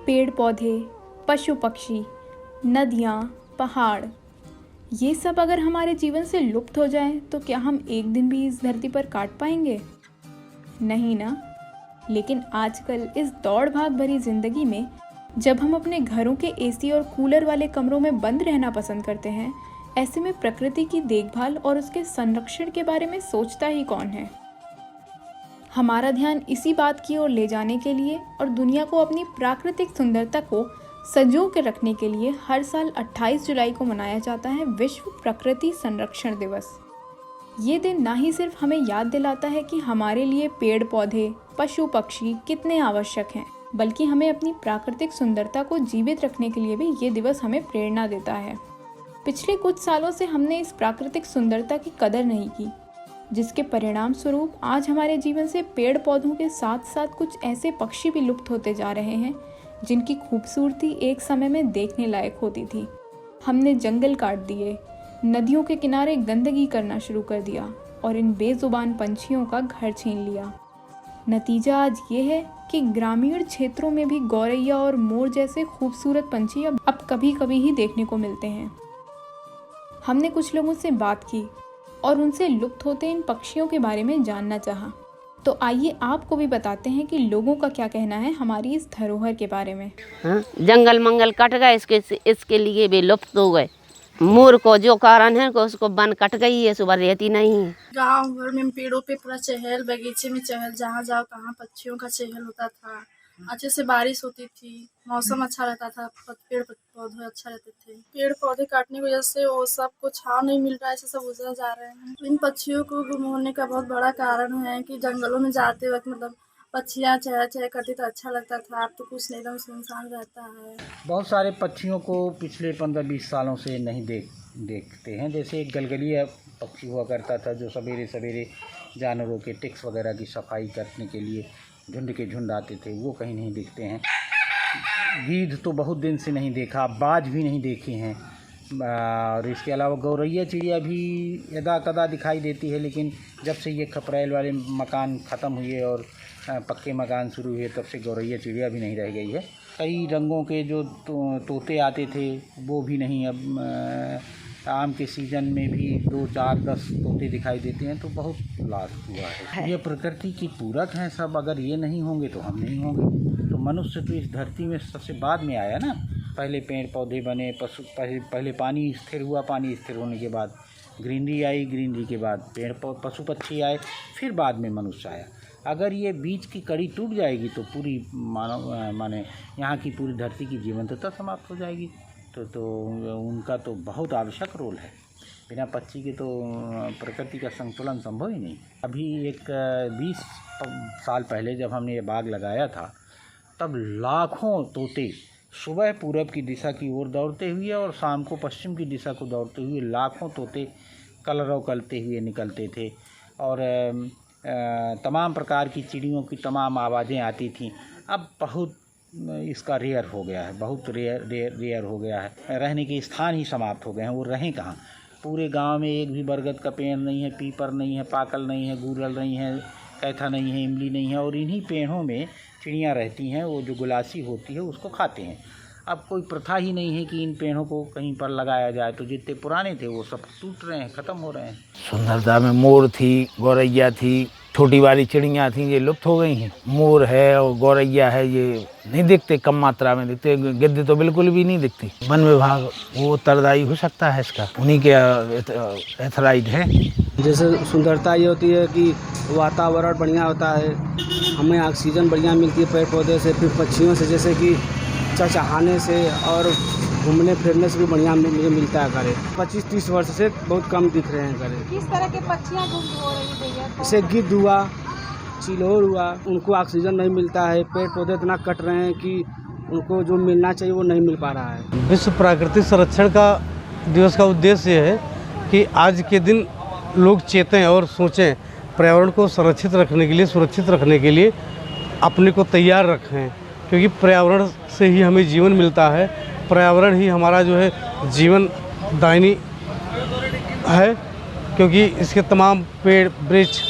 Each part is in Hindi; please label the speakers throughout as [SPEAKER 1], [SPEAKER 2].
[SPEAKER 1] पेड़ पौधे, पशु पक्षी, नदियाँ, पहाड़, ये सब अगर हमारे जीवन से लुप्त हो जाएं तो क्या हम एक दिन भी इस धरती पर काट पाएंगे? नहीं ना। लेकिन आजकल इस दौड़ भाग भरी जिंदगी में जब हम अपने घरों के एसी और कूलर वाले कमरों में बंद रहना पसंद करते हैं, ऐसे में प्रकृति की देखभाल और उसके संरक्षण के बारे में सोचता ही कौन है? हमारा ध्यान इसी बात की ओर ले जाने के लिए और दुनिया को अपनी प्राकृतिक सुंदरता को संजो के रखने के लिए हर साल 28 जुलाई को मनाया जाता है विश्व प्रकृति संरक्षण दिवस। ये दिन ना ही सिर्फ हमें याद दिलाता है कि हमारे लिए पेड़ पौधे, पशु पक्षी कितने आवश्यक हैं, बल्कि हमें अपनी प्राकृतिक सुंदरता को जीवित रखने के लिए भी ये दिवस हमें प्रेरणा देता है। पिछले कुछ सालों से हमने इस प्राकृतिक सुंदरता की कदर नहीं की, जिसके परिणाम स्वरूप आज हमारे जीवन से पेड़ पौधों के साथ साथ कुछ ऐसे पक्षी भी लुप्त होते जा रहे हैं जिनकी खूबसूरती एक समय में देखने लायक होती थी। हमने जंगल काट दिए, नदियों के किनारे गंदगी करना शुरू कर दिया और इन बेजुबान पंछियों का घर छीन लिया। नतीजा आज ये है कि ग्रामीण क्षेत्रों में भी गौरैया और मोर जैसे खूबसूरत पंछी अब कभी कभी ही देखने को मिलते हैं। हमने कुछ लोगों से बात की और उनसे लुप्त होते इन पक्षियों के बारे में जानना चाहा। तो आइए आपको भी बताते हैं कि लोगों का क्या कहना है हमारी इस धरोहर के बारे में।
[SPEAKER 2] जंगल मंगल कट गए, इसके लिए भी लुप्त हो गए। मोर को जो कारण है को उसको वन कट गई है, सुबह रहती नहीं है।
[SPEAKER 3] गांव घर में पेड़ों पे पूरा चहल, बगीचे में चहल, जहाँ जाओ तहाँ पक्षियों का चहल होता था। अच्छे से बारिश होती थी, मौसम अच्छा रहता था, पेड़ पौधे अच्छा रहते थे। पेड़ पौधे काटने की वजह से वो सब को छांव नहीं मिल रहा है, ऐसे सब गुजर जा रहे हैं। इन पक्षियों को गुम होने का बहुत बड़ा कारण है कि जंगलों में जाते वक्त मतलब पक्षियाँ चह चह करती तो अच्छा लगता था, अब तो कुछ नहीं, एकदम सुनसान रहता है।
[SPEAKER 4] बहुत सारे पक्षियों को पिछले 15-20 सालों से नहीं देखते हैं। जैसे एक गलगलिया पक्षी हुआ करता था जो सवेरे सवेरे जानवरों के टिक्स वगैरह की सफाई करने के लिए झुंड के झुंड आते थे, वो कहीं नहीं दिखते हैं। गीध तो बहुत दिन से नहीं देखा, बाज भी नहीं देखे हैं। और इसके अलावा गौरैया चिड़िया भी यदा कदा दिखाई देती है, लेकिन जब से ये खपरेल वाले मकान ख़त्म हुए और पक्के मकान शुरू हुए तब से गौरैया चिड़िया भी नहीं रह गई है। कई रंगों के जो तोते आते थे वो भी नहीं। अब आम के सीज़न में भी 2, 4, 10 तोते दिखाई देते हैं, तो बहुत लॉस हुआ है। ये प्रकृति की पूरक हैं सब, अगर ये नहीं होंगे तो हम नहीं होंगे। तो मनुष्य तो इस धरती में सबसे बाद में आया ना। पहले पेड़ पौधे बने, पहले पानी स्थिर हुआ, पानी स्थिर होने के बाद ग्रीनरी आई, ग्रीनरी के बाद पशु पक्षी आए, फिर बाद में मनुष्य आया। अगर ये बीच की कड़ी टूट जाएगी तो पूरी माने यहाँ की पूरी धरती की जीवंतता समाप्त हो जाएगी। तो उनका तो बहुत आवश्यक रोल है। बिना पक्षी के तो प्रकृति का संतुलन संभव ही नहीं। अभी एक 20 साल पहले जब हमने ये बाग लगाया था, तब लाखों तोते सुबह पूरब की दिशा की ओर दौड़ते हुए और शाम को पश्चिम की दिशा को दौड़ते हुए लाखों तोते कलरव करते हुए निकलते थे। और तमाम प्रकार की चिड़ियों की तमाम आवाज़ें आती थीं। अब बहुत इसका रेयर हो गया है, बहुत रेयर हो गया है। रहने के स्थान ही समाप्त हो गए हैं। वो रहें कहाँ? पूरे गांव में एक भी बरगद का पेड़ नहीं है, पीपर नहीं है, पाकल नहीं है, गूरल नहीं है, कैथा नहीं है, इमली नहीं है। और इन्हीं पेड़ों में चिड़ियाँ रहती हैं, वो जो गुलासी होती है उसको खाते हैं। अब कोई प्रथा ही नहीं है कि इन पेड़ों को कहीं पर लगाया जाए। तो जितने पुराने थे वो सब टूट रहे हैं, ख़त्म हो रहे हैं।
[SPEAKER 5] सुंदरता में मोर थी, गौरैया थी, छोटी वाली चिड़ियाँ थी, ये लुप्त हो गई हैं। मोर है और गौरैया है, ये नहीं दिखते, कम मात्रा में दिखते। गिद्ध तो बिल्कुल भी नहीं दिखती। वन विभाग वो उत्तरदायी हो सकता है इसका, उन्हीं के एथराइज है।
[SPEAKER 6] जैसे सुंदरता ये होती है कि वातावरण बढ़िया होता है, हमें ऑक्सीजन बढ़िया मिलती है पेड़ पौधे से, फिर पक्षियों से, जैसे कि चहचहाने से और घूमने फिरने से भी बढ़िया मुझे मिलता है। करे 25-30 वर्ष से बहुत कम दिख रहे हैं। करे
[SPEAKER 7] किस तरह के पक्षियाँ गुम हो रही भैया?
[SPEAKER 6] जैसे गिद्ध हुआ, चिल्होर हुआ, उनको ऑक्सीजन नहीं मिलता है। पेड़ पौधे इतना कट रहे हैं कि उनको जो मिलना चाहिए वो नहीं मिल पा रहा है।
[SPEAKER 8] विश्व प्राकृतिक संरक्षण का दिवस का उद्देश्य ये है कि आज के दिन लोग चेतें और सोचें, पर्यावरण को संरक्षित रखने के लिए, सुरक्षित रखने के लिए अपने को तैयार रखें, क्योंकि पर्यावरण से ही हमें जीवन मिलता है। पर्यावरण ही हमारा जो है जीवन दायनी है, क्योंकि इसके तमाम पेड़, वृक्ष,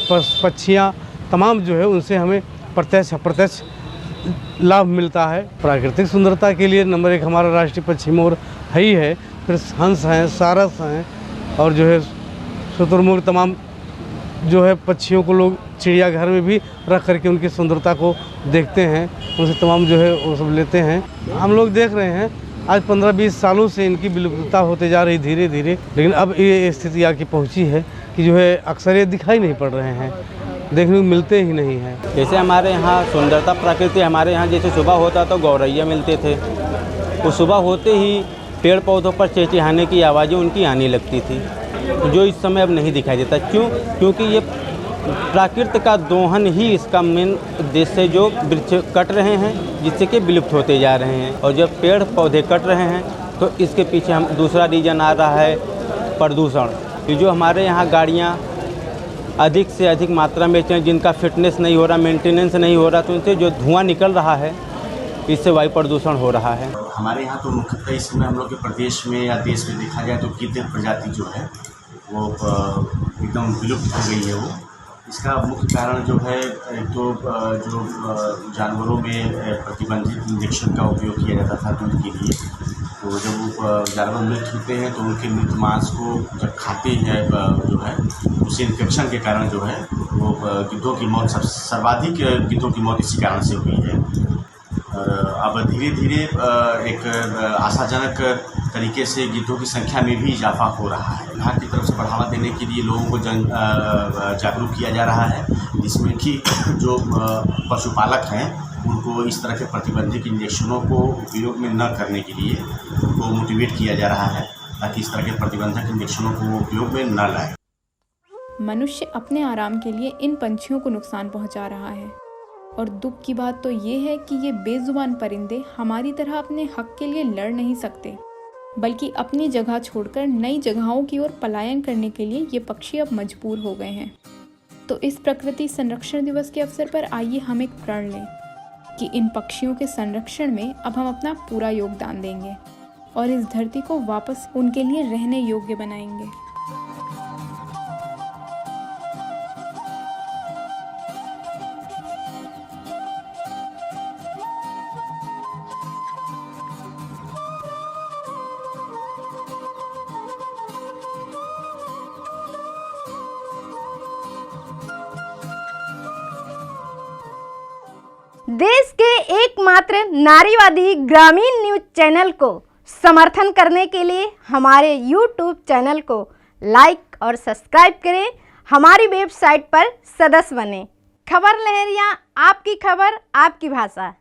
[SPEAKER 8] पक्षियाँ तमाम जो है उनसे हमें प्रत्यक्ष अप्रत्यक्ष लाभ मिलता है। प्राकृतिक सुंदरता के लिए नंबर 1 हमारा राष्ट्रीय पक्षी मोर है ही है, फिर हंस हैं, सारस हैं और जो है शुतुरमुर्ग, तमाम जो है पक्षियों को लोग चिड़ियाघर में भी रख करके उनकी सुंदरता को देखते हैं, उनसे तमाम जो है वो सब लेते हैं। हम लोग देख रहे हैं आज 15-20 सालों से इनकी विलुप्तता होते जा रही धीरे धीरे, लेकिन अब ये स्थिति आके पहुंची है कि जो है अक्सर ये दिखाई नहीं पड़ रहे हैं, देखने को मिलते ही नहीं हैं।
[SPEAKER 9] जैसे हमारे यहाँ सुंदरता प्रकृति, हमारे यहाँ जैसे सुबह होता तो गौरैया मिलते थे, वो सुबह होते ही पेड़ पौधों पर चहचहाने की आवाज़ें उनकी आने लगती थी, जो इस समय अब नहीं दिखाई देता। क्योंकि ये प्राकृति का दोहन ही इसका मेन उद्देश्य है, जो वृक्ष कट रहे हैं जिससे कि विलुप्त होते जा रहे हैं, और जब पेड़ पौधे कट रहे हैं तो इसके पीछे हम दूसरा रीज़न आ रहा है प्रदूषण। ये जो हमारे यहाँ गाड़ियाँ अधिक से अधिक मात्रा में चलें, जिनका फिटनेस नहीं हो रहा, मेंटेनेंस नहीं हो रहा, तो इनसे जो धुआं निकल रहा है इससे वायु प्रदूषण हो रहा है।
[SPEAKER 10] हमारे यहाँ तो मुख्यतः इस समय हम लोग के प्रदेश में या देश में देखा जाए तो गिद्ध प्रजाति जो है वो एकदम विलुप्त हो गई है। वो इसका मुख्य कारण जो है, एक तो जो जानवरों में प्रतिबंधित इंजेक्शन का उपयोग किया जाता था दूध के लिए, तो जब जानवर मृत होते हैं तो उनके मृत मांस को जब खाते हैं जो है, उस इन्फेक्शन के कारण जो है वो गिद्धों की मौत सर्वाधिक गिद्धों की मौत इसी कारण से हुई है। और अब धीरे धीरे एक आशाजनक तरीके से गिद्धों की संख्या में भी इजाफा हो रहा है। विभाग की तरफ से बढ़ावा देने के लिए लोगों को जागरूक किया जा रहा है, जिसमें कि जो पशुपालक हैं उनको इस तरह के प्रतिबंधित इंजेक्शनों को उपयोग में न करने के लिए उनको मोटिवेट किया जा रहा है, ताकि इस तरह के प्रतिबंधक इंजेक्शनों को उपयोग में न लाए।
[SPEAKER 1] मनुष्य अपने आराम के लिए इन पंछियों को नुकसान पहुंचा रहा है, और दुख की बात तो ये है कि ये बेजुबान परिंदे हमारी तरह अपने हक के लिए लड़ नहीं सकते, बल्कि अपनी जगह छोड़कर नई जगहों की ओर पलायन करने के लिए ये पक्षी अब मजबूर हो गए हैं। तो इस प्रकृति संरक्षण दिवस के अवसर पर आइए हम एक प्रण लें कि इन पक्षियों के संरक्षण में अब हम अपना पूरा योगदान देंगे और इस धरती को वापस उनके लिए रहने योग्य बनाएंगे।
[SPEAKER 7] देश के एकमात्र नारीवादी ग्रामीण न्यूज चैनल को समर्थन करने के लिए हमारे YouTube चैनल को लाइक और सब्सक्राइब करें। हमारी वेबसाइट पर सदस्य बने। खबर लहरिया, आपकी खबर आपकी भाषा।